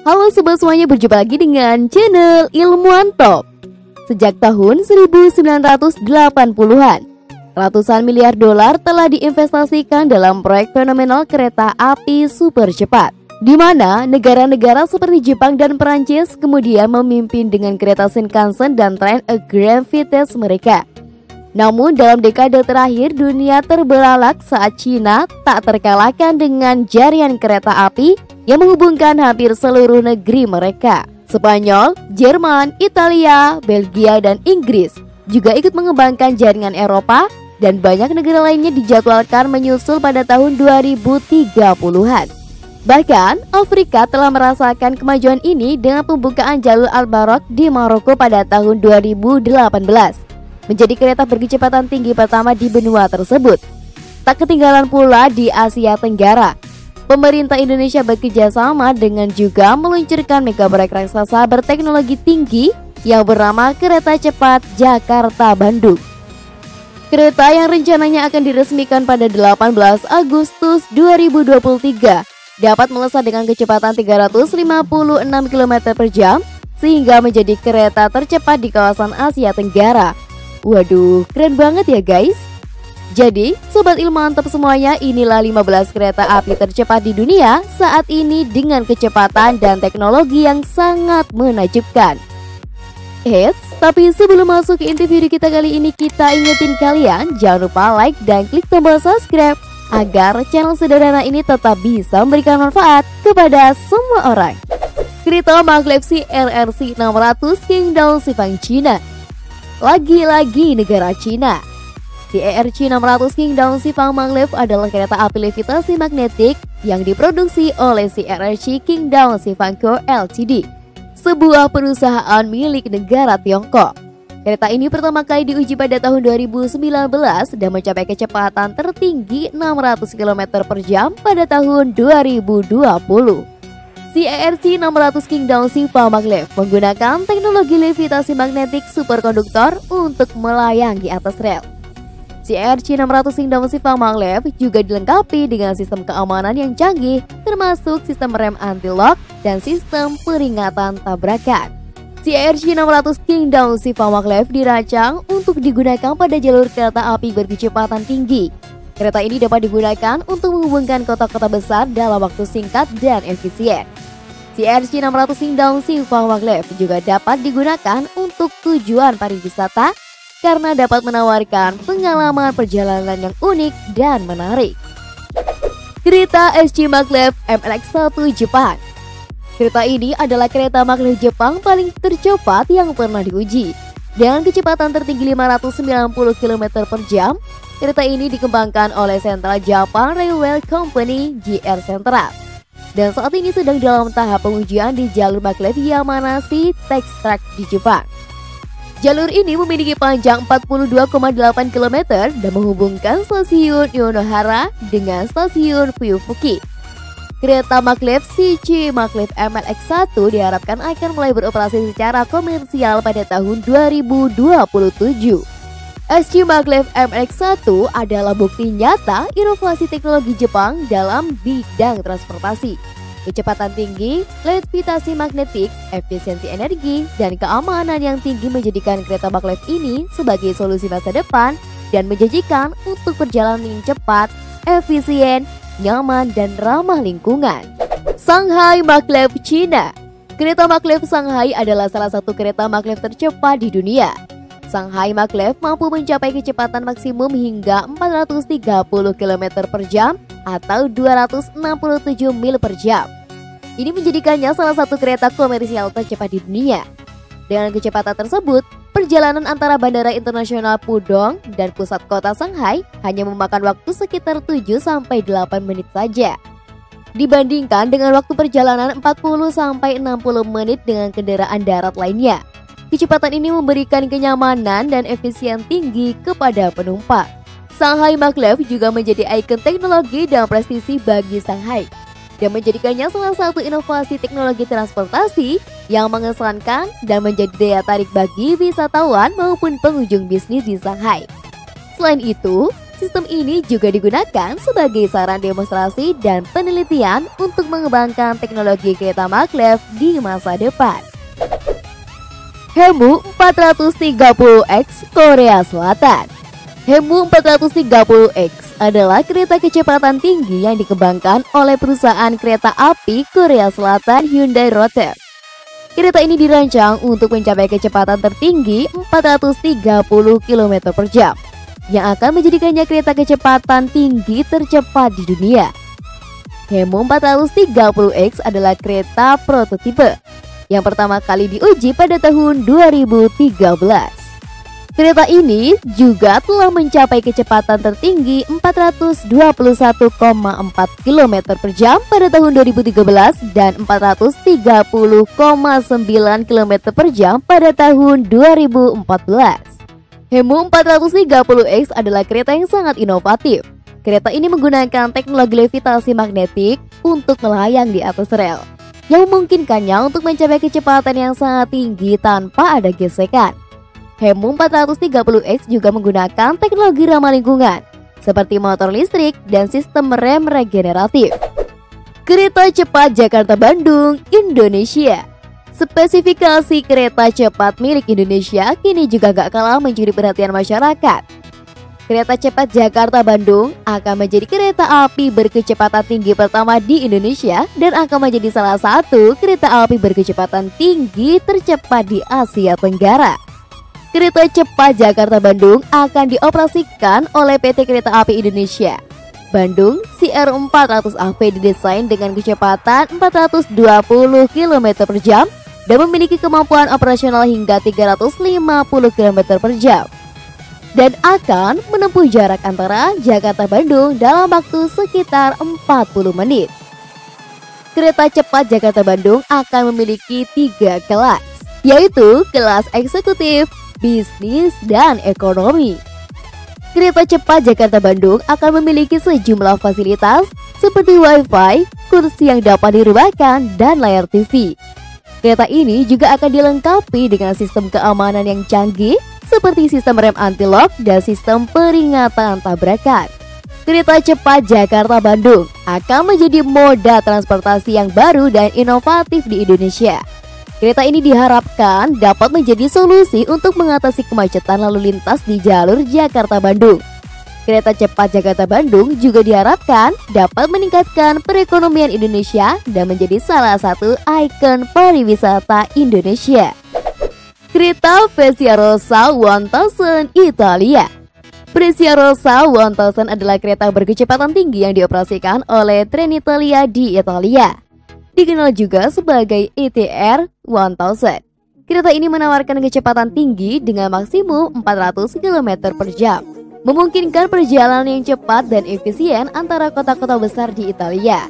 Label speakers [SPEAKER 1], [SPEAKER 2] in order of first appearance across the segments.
[SPEAKER 1] Halo sobat semuanya, berjumpa lagi dengan channel Ilmuwan Top. Sejak tahun 1980-an, ratusan miliar dolar telah diinvestasikan dalam proyek fenomenal kereta api super cepat, di mana negara-negara seperti Jepang dan Perancis kemudian memimpin dengan kereta Shinkansen dan tren A Grand Vitesse mereka. Namun dalam dekade terakhir dunia terbelalak saat Cina tak terkalahkan dengan jaringan kereta api yang menghubungkan hampir seluruh negeri mereka. Spanyol, Jerman, Italia, Belgia, dan Inggris juga ikut mengembangkan jaringan Eropa, dan banyak negara lainnya dijadwalkan menyusul pada tahun 2030-an. Bahkan, Afrika telah merasakan kemajuan ini dengan pembukaan jalur Al-Barok di Maroko pada tahun 2018, menjadi kereta berkecepatan tinggi pertama di benua tersebut. Tak ketinggalan pula di Asia Tenggara, pemerintah Indonesia bekerjasama dengan juga meluncurkan mega proyek raksasa berteknologi tinggi yang bernama Kereta Cepat Jakarta-Bandung. Kereta yang rencananya akan diresmikan pada 18 Agustus 2023 dapat melesat dengan kecepatan 356 km per jam sehingga menjadi kereta tercepat di kawasan Asia Tenggara. Waduh, keren banget ya guys. Jadi, sobat Ilmuwan Top semuanya, inilah 15 kereta api tercepat di dunia saat ini dengan kecepatan dan teknologi yang sangat menakjubkan. Eits, tapi sebelum masuk ke inti video kita kali ini, kita ingetin kalian jangan lupa like dan klik tombol subscribe agar channel sederhana ini tetap bisa memberikan manfaat kepada semua orang. Kereta maglev CRRC 600 Qingdao Xifang Cina. Lagi-lagi negara Cina. CRRC 600 Qingdao Xifang Maglev adalah kereta api levitasi magnetik yang diproduksi oleh CRRC Qingdao Xifang Co. Ltd, sebuah perusahaan milik negara Tiongkok. Kereta ini pertama kali diuji pada tahun 2019 dan mencapai kecepatan tertinggi 600 km per jam pada tahun 2020. CRRC 600 Qingdao Xifang Maglev menggunakan teknologi levitasi magnetik superkonduktor untuk melayang di atas rel. CRRC 600 Qingdao Xifang Maglev juga dilengkapi dengan sistem keamanan yang canggih, termasuk sistem rem anti-lock dan sistem peringatan tabrakan. CRRC 600 Qingdao Xifang Maglev dirancang untuk digunakan pada jalur kereta api berkecepatan tinggi. Kereta ini dapat digunakan untuk menghubungkan kota-kota besar dalam waktu singkat dan efisien. CRRC 600 Qingdao Xifang Maglev juga dapat digunakan untuk tujuan pariwisata karena dapat menawarkan pengalaman perjalanan yang unik dan menarik. Kereta SC Maglev MLX-1 Jepang. Kereta ini adalah kereta maglev Jepang paling tercepat yang pernah diuji. Dengan kecepatan tertinggi 590 km per jam, kereta ini dikembangkan oleh Central Japan Railway Company (JR Central). Dan saat ini sedang dalam tahap pengujian di jalur maglev Yamanashi Tex Track di Jepang. Jalur ini memiliki panjang 42,8 km dan menghubungkan stasiun Yonohara dengan stasiun Fuyufuki. Kereta maglev SC Maglev MLX-1 diharapkan akan mulai beroperasi secara komersial pada tahun 2027. SC Maglev MLX-1 adalah bukti nyata inovasi teknologi Jepang dalam bidang transportasi. Kecepatan tinggi, levitasi magnetik, efisiensi energi, dan keamanan yang tinggi menjadikan kereta maglev ini sebagai solusi masa depan dan menjanjikan untuk perjalanan yang cepat, efisien, nyaman, dan ramah lingkungan. Shanghai Maglev Cina. Kereta maglev Shanghai adalah salah satu kereta maglev tercepat di dunia. Shanghai Maglev mampu mencapai kecepatan maksimum hingga 430 km per jam atau 267 mil per jam. Ini menjadikannya salah satu kereta komersial tercepat di dunia. Dengan kecepatan tersebut, perjalanan antara Bandara Internasional Pudong dan pusat kota Shanghai hanya memakan waktu sekitar 7-8 menit saja. Dibandingkan dengan waktu perjalanan 40-60 menit dengan kendaraan darat lainnya. Kecepatan ini memberikan kenyamanan dan efisien tinggi kepada penumpang. Shanghai Maglev juga menjadi ikon teknologi dan prestisi bagi Shanghai dan menjadikannya salah satu inovasi teknologi transportasi yang mengesankan dan menjadi daya tarik bagi wisatawan maupun pengunjung bisnis di Shanghai. Selain itu, Sistem ini juga digunakan sebagai sarana demonstrasi dan penelitian untuk mengembangkan teknologi kereta maglev di masa depan. Hemu 430X Korea Selatan. Hemu 430X adalah kereta kecepatan tinggi yang dikembangkan oleh perusahaan kereta api Korea Selatan Hyundai Rotem. Kereta ini dirancang untuk mencapai kecepatan tertinggi 430 km per jam, yang akan menjadikannya kereta kecepatan tinggi tercepat di dunia. Hemu 430X adalah kereta prototipe yang pertama kali diuji pada tahun 2013. Kereta ini juga telah mencapai kecepatan tertinggi 421,4 km per jam pada tahun 2013 dan 430,9 km per jam pada tahun 2014. Hemu 430X adalah kereta yang sangat inovatif. Kereta ini menggunakan teknologi levitasi magnetik untuk melayang di atas rel, yang memungkinkannya untuk mencapai kecepatan yang sangat tinggi tanpa ada gesekan. Hemu 430X juga menggunakan teknologi ramah lingkungan, seperti motor listrik dan sistem rem regeneratif. Kereta cepat Jakarta-Bandung, Indonesia. Spesifikasi kereta cepat milik Indonesia kini juga gak kalah mencuri perhatian masyarakat. Kereta cepat Jakarta-Bandung akan menjadi kereta api berkecepatan tinggi pertama di Indonesia dan akan menjadi salah satu kereta api berkecepatan tinggi tercepat di Asia Tenggara. Kereta cepat Jakarta-Bandung akan dioperasikan oleh PT Kereta Api Indonesia. Bandung CR400AV didesain dengan kecepatan 420 km per jam dan memiliki kemampuan operasional hingga 350 km per jam, dan akan menempuh jarak antara Jakarta-Bandung dalam waktu sekitar 40 menit. Kereta cepat Jakarta-Bandung akan memiliki 3 kelas, yaitu kelas eksekutif, bisnis, dan ekonomi. Kereta cepat Jakarta-Bandung akan memiliki sejumlah fasilitas seperti Wi-Fi, kursi yang dapat dirubahkan, dan layar TV. Kereta ini juga akan dilengkapi dengan sistem keamanan yang canggih seperti sistem rem anti-lock dan sistem peringatan tabrakan. Kereta cepat Jakarta-Bandung akan menjadi moda transportasi yang baru dan inovatif di Indonesia. Kereta ini diharapkan dapat menjadi solusi untuk mengatasi kemacetan lalu lintas di jalur Jakarta-Bandung. Kereta cepat Jakarta-Bandung juga diharapkan dapat meningkatkan perekonomian Indonesia dan menjadi salah satu ikon pariwisata Indonesia. Kereta Frecciarossa 1000 Italia. Frecciarossa 1000 adalah kereta berkecepatan tinggi yang dioperasikan oleh Trenitalia di Italia, dikenal juga sebagai ITR 1000. Kereta ini menawarkan kecepatan tinggi dengan maksimum 400 km per jam, memungkinkan perjalanan yang cepat dan efisien antara kota-kota besar di Italia.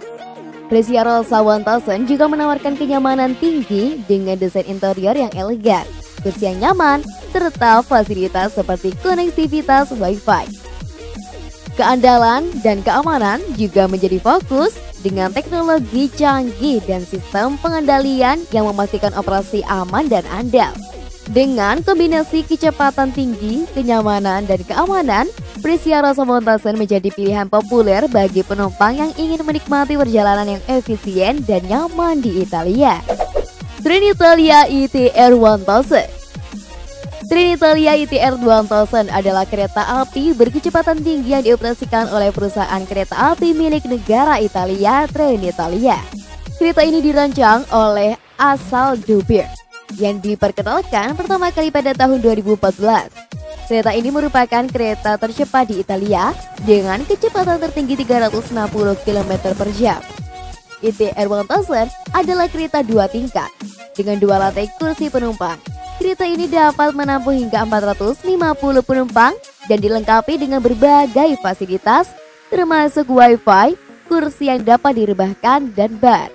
[SPEAKER 1] Frecciarossa 1000 juga menawarkan kenyamanan tinggi dengan desain interior yang elegan, kursi yang nyaman, serta fasilitas seperti konektivitas Wi-Fi. Keandalan dan keamanan juga menjadi fokus dengan teknologi canggih dan sistem pengendalian yang memastikan operasi aman dan andal. Dengan kombinasi kecepatan tinggi, kenyamanan, dan keamanan, Frecciarossa 1000 menjadi pilihan populer bagi penumpang yang ingin menikmati perjalanan yang efisien dan nyaman di Italia. Trenitalia ITR 1000. Trenitalia ITR 2000 adalah kereta api berkecepatan tinggi yang dioperasikan oleh perusahaan kereta api milik negara Italia, Trenitalia. Kereta ini dirancang oleh Ansaldo Bird yang diperkenalkan pertama kali pada tahun 2014. Kereta ini merupakan kereta tercepat di Italia dengan kecepatan tertinggi 360 km per jam. ITR 1000 adalah kereta 2 tingkat dengan 2 lantai kursi penumpang. Kereta ini dapat menampung hingga 450 penumpang dan dilengkapi dengan berbagai fasilitas termasuk Wi-Fi, kursi yang dapat direbahkan, dan bar.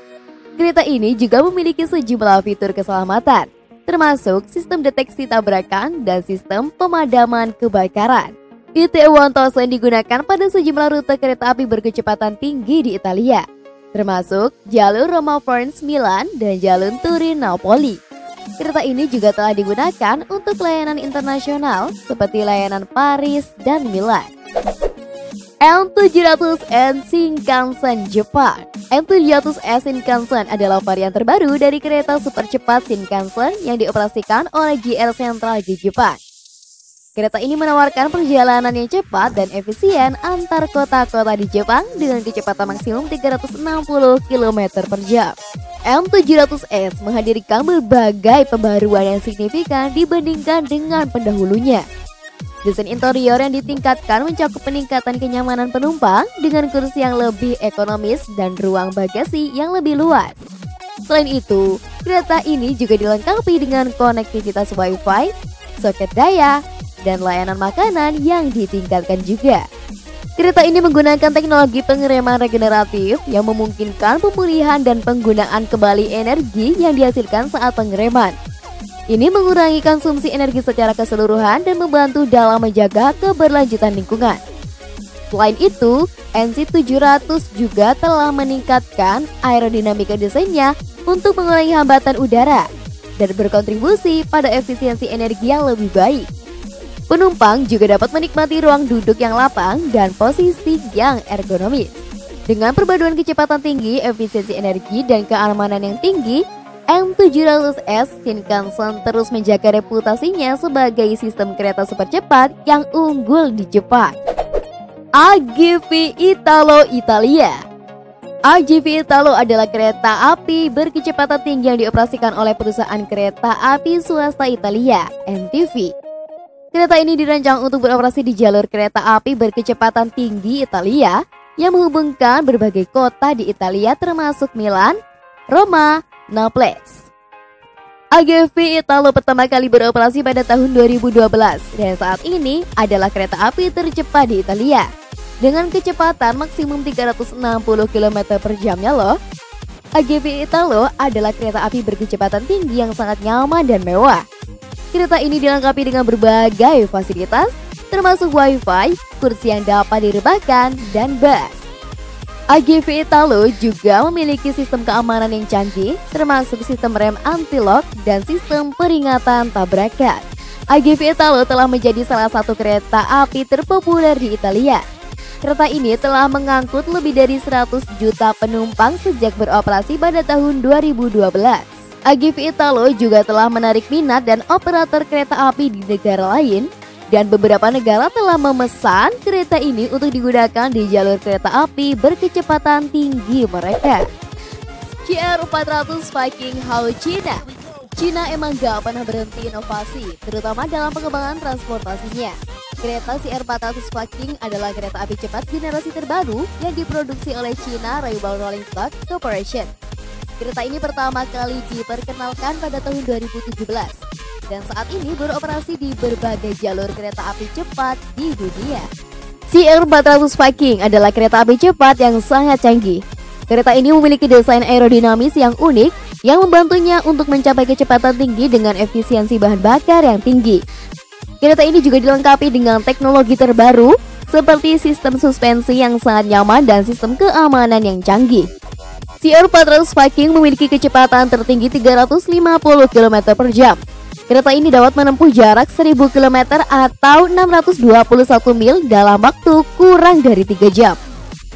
[SPEAKER 1] Kereta ini juga memiliki sejumlah fitur keselamatan, termasuk sistem deteksi tabrakan dan sistem pemadaman kebakaran. ITR 1000 digunakan pada sejumlah rute kereta api berkecepatan tinggi di Italia, termasuk jalur Roma-Florence-Milan dan jalur Turin-Napoli. Kereta ini juga telah digunakan untuk layanan internasional seperti layanan Paris dan Milan. M700S Shinkansen Jepang. M700S Shinkansen adalah varian terbaru dari kereta super cepat Shinkansen yang dioperasikan oleh JR Central di Jepang. Kereta ini menawarkan perjalanan yang cepat dan efisien antar kota-kota di Jepang dengan kecepatan maksimum 360 km per jam. M700S menghadirkan berbagai pembaruan yang signifikan dibandingkan dengan pendahulunya. Desain interior yang ditingkatkan mencakup peningkatan kenyamanan penumpang dengan kursi yang lebih ekonomis dan ruang bagasi yang lebih luas. Selain itu, kereta ini juga dilengkapi dengan konektivitas Wi-Fi, soket daya, dan layanan makanan yang ditingkatkan juga. Kereta ini menggunakan teknologi pengereman regeneratif yang memungkinkan pemulihan dan penggunaan kembali energi yang dihasilkan saat pengereman. Ini mengurangi konsumsi energi secara keseluruhan dan membantu dalam menjaga keberlanjutan lingkungan. Selain itu, NC700 juga telah meningkatkan aerodinamika desainnya untuk mengurangi hambatan udara dan berkontribusi pada efisiensi energi yang lebih baik. Penumpang juga dapat menikmati ruang duduk yang lapang dan posisi yang ergonomis. Dengan perpaduan kecepatan tinggi, efisiensi energi, dan keamanan yang tinggi, M700S Shinkansen terus menjaga reputasinya sebagai sistem kereta super cepat yang unggul di Jepang. AGV Italo Italia. AGV Italo adalah kereta api berkecepatan tinggi yang dioperasikan oleh perusahaan kereta api swasta Italia, NTV. Kereta ini dirancang untuk beroperasi di jalur kereta api berkecepatan tinggi Italia yang menghubungkan berbagai kota di Italia termasuk Milan, Roma, Naples. AGV Italo pertama kali beroperasi pada tahun 2012 dan saat ini adalah kereta api tercepat di Italia dengan kecepatan maksimum 360 km per jamnya loh. AGV Italo adalah kereta api berkecepatan tinggi yang sangat nyaman dan mewah. Kereta ini dilengkapi dengan berbagai fasilitas termasuk Wi-Fi, kursi yang dapat direbahkan, dan bus. AGV Italo juga memiliki sistem keamanan yang canggih, termasuk sistem rem anti-lock dan sistem peringatan tabrakan. AGV Italo telah menjadi salah satu kereta api terpopuler di Italia. Kereta ini telah mengangkut lebih dari 100 juta penumpang sejak beroperasi pada tahun 2012. AGV Italo juga telah menarik minat dan operator kereta api di negara lain, dan beberapa negara telah memesan kereta ini untuk digunakan di jalur kereta api berkecepatan tinggi mereka. CR400 Viking Hao China. Cina emang gak pernah berhenti inovasi, terutama dalam pengembangan transportasinya. Kereta CR400 Viking adalah kereta api cepat generasi terbaru yang diproduksi oleh China Railway Rolling Stock Corporation. Kereta ini pertama kali diperkenalkan pada tahun 2017 dan saat ini beroperasi di berbagai jalur kereta api cepat di dunia. CR400 Viking adalah kereta api cepat yang sangat canggih. Kereta ini memiliki desain aerodinamis yang unik yang membantunya untuk mencapai kecepatan tinggi dengan efisiensi bahan bakar yang tinggi. Kereta ini juga dilengkapi dengan teknologi terbaru seperti sistem suspensi yang sangat nyaman dan sistem keamanan yang canggih. CR400 Viking memiliki kecepatan tertinggi 350 km per jam. Kereta ini dapat menempuh jarak 1000 km atau 621 mil dalam waktu kurang dari 3 jam.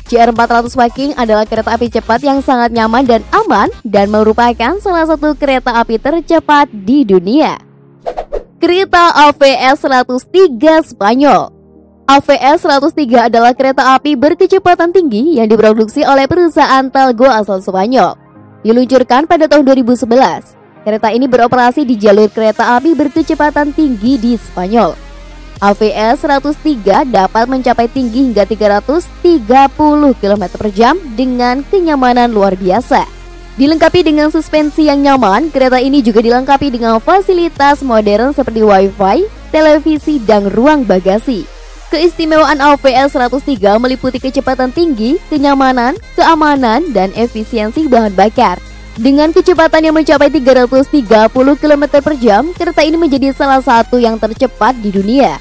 [SPEAKER 1] CR400 Viking adalah kereta api cepat yang sangat nyaman dan aman dan merupakan salah satu kereta api tercepat di dunia. Kereta AVS 103 Spanyol. AVS 103 adalah kereta api berkecepatan tinggi yang diproduksi oleh perusahaan Talgo asal Spanyol. Diluncurkan pada tahun 2011, kereta ini beroperasi di jalur kereta api berkecepatan tinggi di Spanyol. AVS 103 dapat mencapai tinggi hingga 330 km per jam dengan kenyamanan luar biasa. Dilengkapi dengan suspensi yang nyaman, kereta ini juga dilengkapi dengan fasilitas modern seperti Wi-Fi, televisi, dan ruang bagasi. Keistimewaan AVS 103 meliputi kecepatan tinggi, kenyamanan, keamanan, dan efisiensi bahan bakar. Dengan kecepatan yang mencapai 330 km per jam, kereta ini menjadi salah satu yang tercepat di dunia.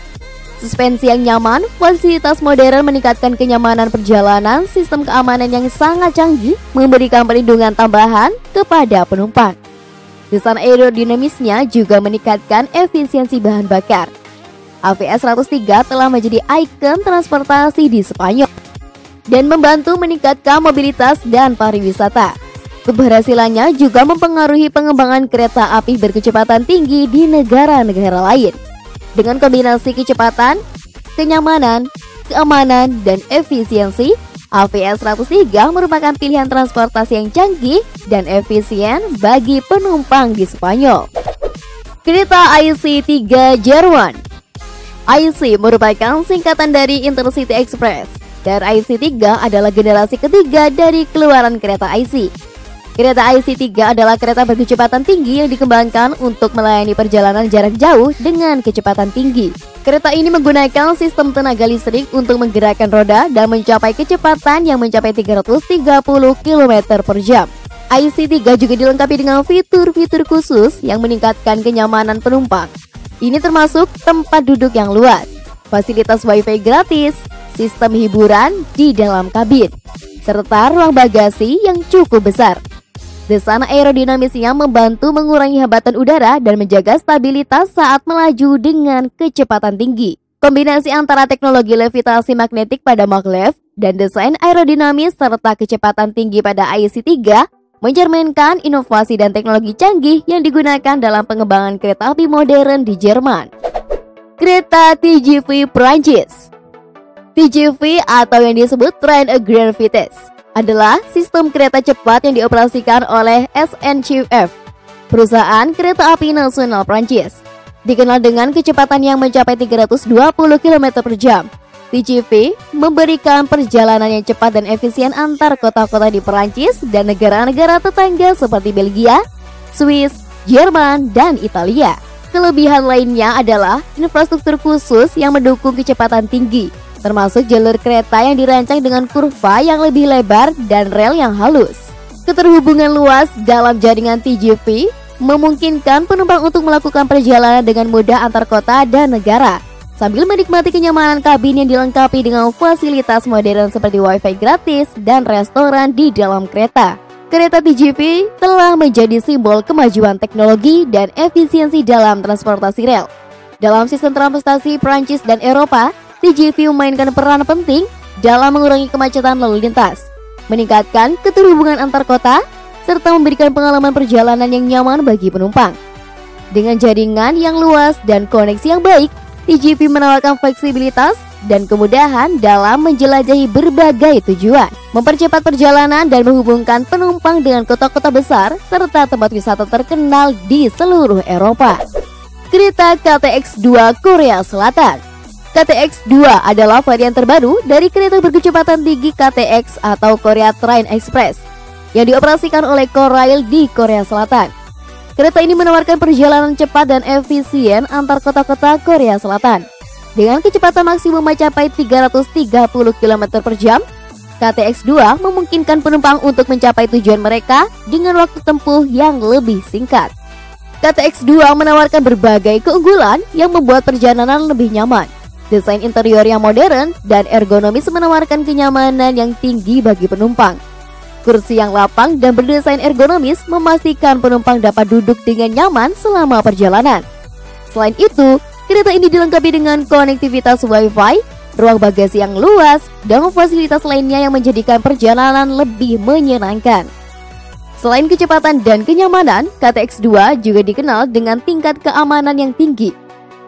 [SPEAKER 1] Suspensi yang nyaman, fasilitas modern meningkatkan kenyamanan perjalanan, sistem keamanan yang sangat canggih, memberikan perlindungan tambahan kepada penumpang. Desain aerodinamisnya juga meningkatkan efisiensi bahan bakar. AVS 103 telah menjadi ikon transportasi di Spanyol. dan membantu meningkatkan mobilitas dan pariwisata. Keberhasilannya juga mempengaruhi pengembangan kereta api berkecepatan tinggi di negara-negara lain. Dengan kombinasi kecepatan, kenyamanan, keamanan, dan efisiensi, AVS 103 merupakan pilihan transportasi yang canggih dan efisien bagi penumpang di Spanyol. Kereta IC3 Jerman. IC merupakan singkatan dari Intercity Express, dan IC3 adalah generasi ketiga dari keluaran kereta IC. Kereta IC3 adalah kereta berkecepatan tinggi yang dikembangkan untuk melayani perjalanan jarak jauh dengan kecepatan tinggi. Kereta ini menggunakan sistem tenaga listrik untuk menggerakkan roda dan mencapai kecepatan yang mencapai 330 km per jam. IC3 juga dilengkapi dengan fitur-fitur khusus yang meningkatkan kenyamanan penumpang. Ini termasuk tempat duduk yang luas, fasilitas wifi gratis, sistem hiburan di dalam kabin, serta ruang bagasi yang cukup besar. Desain aerodinamisnya membantu mengurangi hambatan udara dan menjaga stabilitas saat melaju dengan kecepatan tinggi. Kombinasi antara teknologi levitasi magnetik pada maglev dan desain aerodinamis serta kecepatan tinggi pada IC3 mencerminkan inovasi dan teknologi canggih yang digunakan dalam pengembangan kereta api modern di Jerman. Kereta TGV Prancis. TGV atau yang disebut Train à Grande Vitesse adalah sistem kereta cepat yang dioperasikan oleh SNCF, perusahaan kereta api nasional Prancis. Dikenal dengan kecepatan yang mencapai 320 km per jam. TGV memberikan perjalanan yang cepat dan efisien antar kota-kota di Perancis dan negara-negara tetangga seperti Belgia, Swiss, Jerman, dan Italia. Kelebihan lainnya adalah infrastruktur khusus yang mendukung kecepatan tinggi, termasuk jalur kereta yang dirancang dengan kurva yang lebih lebar dan rel yang halus. Keterhubungan luas dalam jaringan TGV memungkinkan penumpang untuk melakukan perjalanan dengan mudah antar kota dan negara, sambil menikmati kenyamanan kabin yang dilengkapi dengan fasilitas modern seperti wifi gratis dan restoran di dalam kereta. Kereta TGV telah menjadi simbol kemajuan teknologi dan efisiensi dalam transportasi rel. Dalam sistem transportasi Prancis dan Eropa, TGV memainkan peran penting dalam mengurangi kemacetan lalu lintas, meningkatkan keterhubungan antar kota, serta memberikan pengalaman perjalanan yang nyaman bagi penumpang. Dengan jaringan yang luas dan koneksi yang baik, TGV menawarkan fleksibilitas dan kemudahan dalam menjelajahi berbagai tujuan, mempercepat perjalanan dan menghubungkan penumpang dengan kota-kota besar serta tempat wisata terkenal di seluruh Eropa. Kereta KTX2 Korea Selatan. KTX2 adalah varian terbaru dari kereta berkecepatan tinggi KTX atau Korea Train Express yang dioperasikan oleh Korail di Korea Selatan. Kereta ini menawarkan perjalanan cepat dan efisien antar kota-kota Korea Selatan. Dengan kecepatan maksimum mencapai 330 km per jam, KTX2 memungkinkan penumpang untuk mencapai tujuan mereka dengan waktu tempuh yang lebih singkat. KTX2 menawarkan berbagai keunggulan yang membuat perjalanan lebih nyaman. Desain interior yang modern dan ergonomis menawarkan kenyamanan yang tinggi bagi penumpang. Kursi yang lapang dan berdesain ergonomis memastikan penumpang dapat duduk dengan nyaman selama perjalanan. Selain itu, kereta ini dilengkapi dengan konektivitas Wi-Fi, ruang bagasi yang luas, dan fasilitas lainnya yang menjadikan perjalanan lebih menyenangkan. Selain kecepatan dan kenyamanan, KTX2 juga dikenal dengan tingkat keamanan yang tinggi.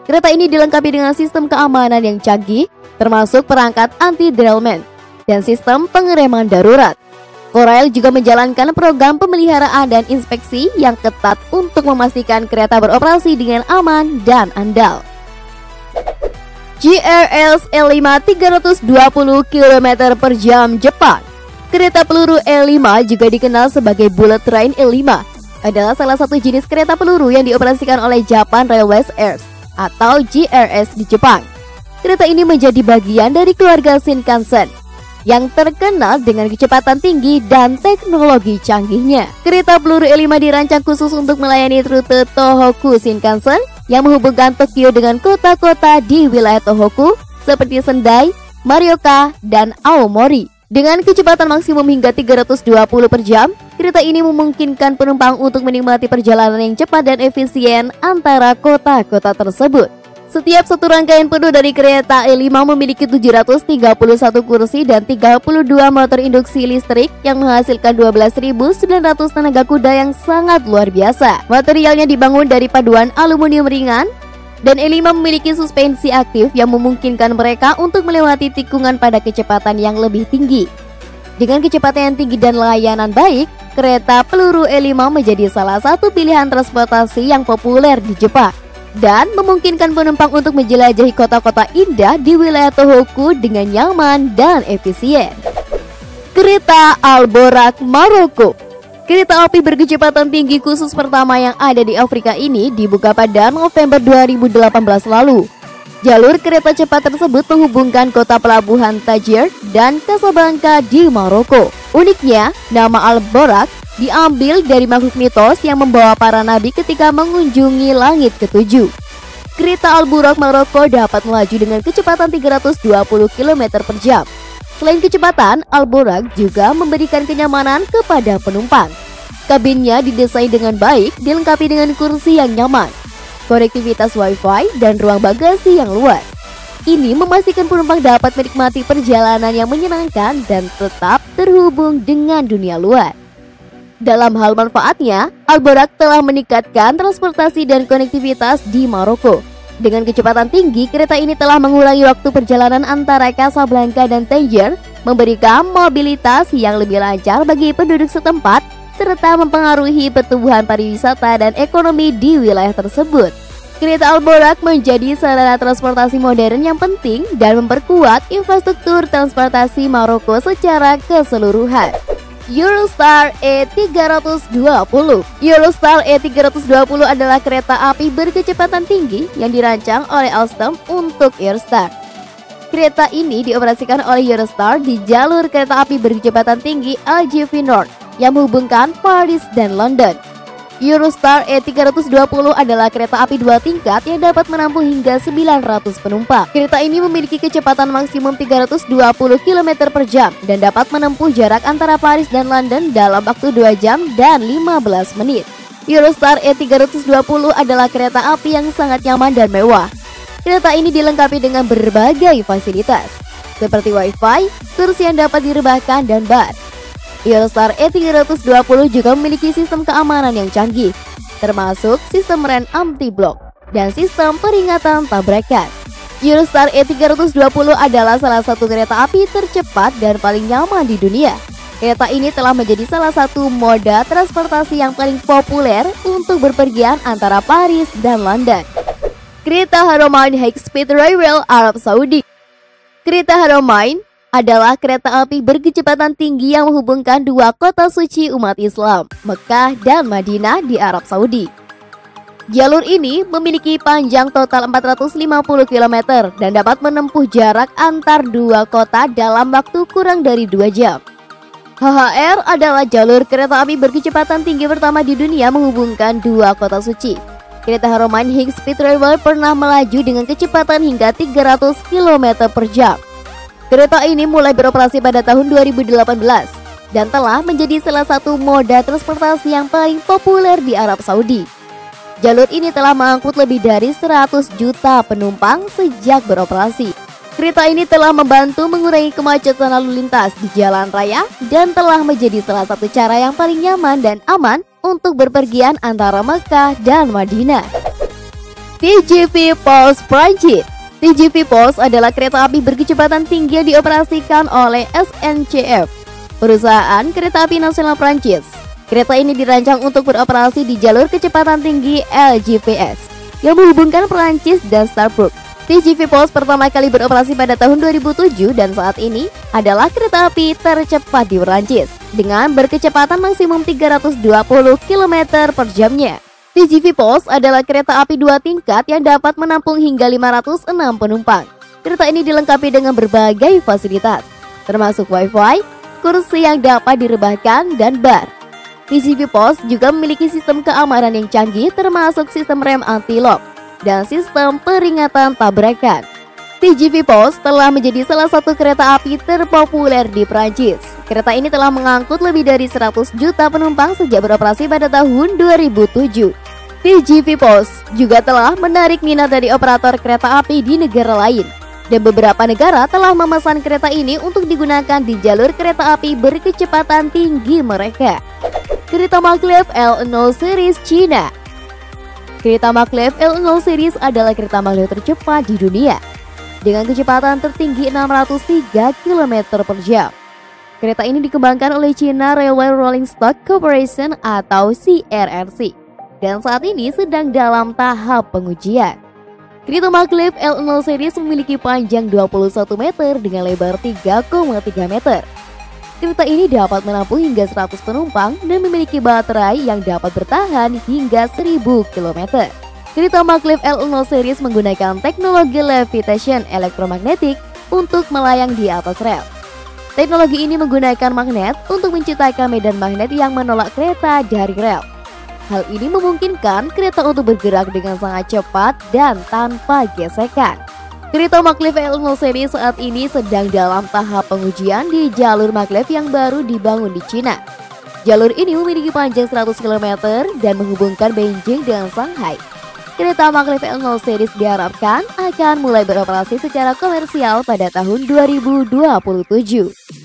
[SPEAKER 1] Kereta ini dilengkapi dengan sistem keamanan yang canggih, termasuk perangkat anti-derailment dan sistem pengereman darurat. Korail juga menjalankan program pemeliharaan dan inspeksi yang ketat untuk memastikan kereta beroperasi dengan aman dan andal. GRS E5 320 km per jam Jepang. Kereta peluru E5 juga dikenal sebagai Bullet Train E5, adalah salah satu jenis kereta peluru yang dioperasikan oleh Japan Railways Airs atau GRS di Jepang. Kereta ini menjadi bagian dari keluarga Shinkansen yang terkenal dengan kecepatan tinggi dan teknologi canggihnya. Kereta peluru E5 dirancang khusus untuk melayani rute Tohoku Shinkansen yang menghubungkan Tokyo dengan kota-kota di wilayah Tohoku seperti Sendai, Morioka, dan Aomori. Dengan kecepatan maksimum hingga 320 per jam, kereta ini memungkinkan penumpang untuk menikmati perjalanan yang cepat dan efisien antara kota-kota tersebut. Setiap satu rangkaian penuh dari kereta E5 memiliki 731 kursi dan 32 motor induksi listrik yang menghasilkan 12.900 tenaga kuda yang sangat luar biasa. Materialnya dibangun dari paduan aluminium ringan dan E5 memiliki suspensi aktif yang memungkinkan mereka untuk melewati tikungan pada kecepatan yang lebih tinggi. Dengan kecepatan yang tinggi dan layanan baik, kereta peluru E5 menjadi salah satu pilihan transportasi yang populer di Jepang dan memungkinkan penumpang untuk menjelajahi kota-kota indah di wilayah Tohoku dengan nyaman dan efisien. Kereta Al-Borak Maroko. Kereta api berkecepatan tinggi khusus pertama yang ada di Afrika ini dibuka pada November 2018 lalu. Jalur kereta cepat tersebut menghubungkan kota pelabuhan Tangier dan Casablanca di Maroko. Uniknya, nama Al-Borak diambil dari makhluk mitos yang membawa para nabi ketika mengunjungi langit ketujuh. Kereta Al-Borak Maroko dapat melaju dengan kecepatan 320 km per jam. Selain kecepatan, Al-Borak juga memberikan kenyamanan kepada penumpang. Kabinnya didesain dengan baik, dilengkapi dengan kursi yang nyaman, konektivitas Wi-Fi, dan ruang bagasi yang luas. Ini memastikan penumpang dapat menikmati perjalanan yang menyenangkan dan tetap terhubung dengan dunia luar. Dalam hal manfaatnya, Al-Borak telah meningkatkan transportasi dan konektivitas di Maroko. Dengan kecepatan tinggi, kereta ini telah mengurangi waktu perjalanan antara Casablanca dan Tangier, memberikan mobilitas yang lebih lancar bagi penduduk setempat, serta mempengaruhi pertumbuhan pariwisata dan ekonomi di wilayah tersebut. Kereta Al-Borak menjadi sarana transportasi modern yang penting dan memperkuat infrastruktur transportasi Maroko secara keseluruhan. Eurostar E320. Eurostar E320 adalah kereta api berkecepatan tinggi yang dirancang oleh Alstom untuk Eurostar. Kereta ini dioperasikan oleh Eurostar di jalur kereta api berkecepatan tinggi LGV North yang menghubungkan Paris dan London. Eurostar E320 adalah kereta api 2 tingkat yang dapat menampung hingga 900 penumpang. Kereta ini memiliki kecepatan maksimum 320 km per jam dan dapat menempuh jarak antara Paris dan London dalam waktu 2 jam dan 15 menit. Eurostar E320 adalah kereta api yang sangat nyaman dan mewah. Kereta ini dilengkapi dengan berbagai fasilitas, seperti Wi-Fi, kursi yang dapat direbahkan, dan bar. Eurostar E320 juga memiliki sistem keamanan yang canggih, termasuk sistem rem anti-blok dan sistem peringatan tabrakan. Eurostar E320 adalah salah satu kereta api tercepat dan paling nyaman di dunia. Kereta ini telah menjadi salah satu moda transportasi yang paling populer untuk berpergian antara Paris dan London. Kereta Haramain High Speed Railway Arab Saudi. Kereta Haramain adalah kereta api berkecepatan tinggi yang menghubungkan dua kota suci umat Islam, Mekah dan Madinah di Arab Saudi. Jalur ini memiliki panjang total 450 km dan dapat menempuh jarak antar dua kota dalam waktu kurang dari 2 jam. HHR adalah jalur kereta api berkecepatan tinggi pertama di dunia menghubungkan dua kota suci. Kereta Haramain High Speed Railway pernah melaju dengan kecepatan hingga 300 km per jam. Kereta ini mulai beroperasi pada tahun 2018 dan telah menjadi salah satu moda transportasi yang paling populer di Arab Saudi. Jalur ini telah mengangkut lebih dari 100 juta penumpang sejak beroperasi. Kereta ini telah membantu mengurangi kemacetan lalu lintas di jalan raya dan telah menjadi salah satu cara yang paling nyaman dan aman untuk berpergian antara Mekah dan Madinah. TGV Pulse Prancis. TGV Pulse adalah kereta api berkecepatan tinggi yang dioperasikan oleh SNCF, perusahaan kereta api nasional Prancis. Kereta ini dirancang untuk beroperasi di jalur kecepatan tinggi LGVS yang menghubungkan Prancis dan Strasbourg. TGV Pulse pertama kali beroperasi pada tahun 2007 dan saat ini adalah kereta api tercepat di Prancis dengan berkecepatan maksimum 320 km per jamnya. TGV Pulse adalah kereta api 2 tingkat yang dapat menampung hingga 506 penumpang. Kereta ini dilengkapi dengan berbagai fasilitas, termasuk Wi-Fi, kursi yang dapat direbahkan, dan bar. TGV Pulse juga memiliki sistem keamanan yang canggih, termasuk sistem rem anti-lock dan sistem peringatan tabrakan. TGV Pulse telah menjadi salah satu kereta api terpopuler di Prancis. Kereta ini telah mengangkut lebih dari 100 juta penumpang sejak beroperasi pada tahun 2007. TGV Pos juga telah menarik minat dari operator kereta api di negara lain. Dan beberapa negara telah memesan kereta ini untuk digunakan di jalur kereta api berkecepatan tinggi mereka. Kereta Maglev L0 Series Cina. Kereta Maglev L0 Series adalah kereta maglev tercepat di dunia dengan kecepatan tertinggi 603 km per jam. Kereta ini dikembangkan oleh China Railway Rolling Stock Corporation atau CRRC dan saat ini sedang dalam tahap pengujian. Kereta Maglev L0 Series memiliki panjang 21 meter dengan lebar 3,3 meter. Kereta ini dapat menampung hingga 100 penumpang dan memiliki baterai yang dapat bertahan hingga 1000 km. Kereta Maglev L0 Series menggunakan teknologi levitation elektromagnetik untuk melayang di atas rel. Teknologi ini menggunakan magnet untuk menciptakan medan magnet yang menolak kereta dari rel. Hal ini memungkinkan kereta untuk bergerak dengan sangat cepat dan tanpa gesekan. Kereta Maglev L0 Series saat ini sedang dalam tahap pengujian di jalur maglev yang baru dibangun di Cina. Jalur ini memiliki panjang 100 km dan menghubungkan Beijing dengan Shanghai. Kereta Maglev L0 Series diharapkan akan mulai beroperasi secara komersial pada tahun 2027.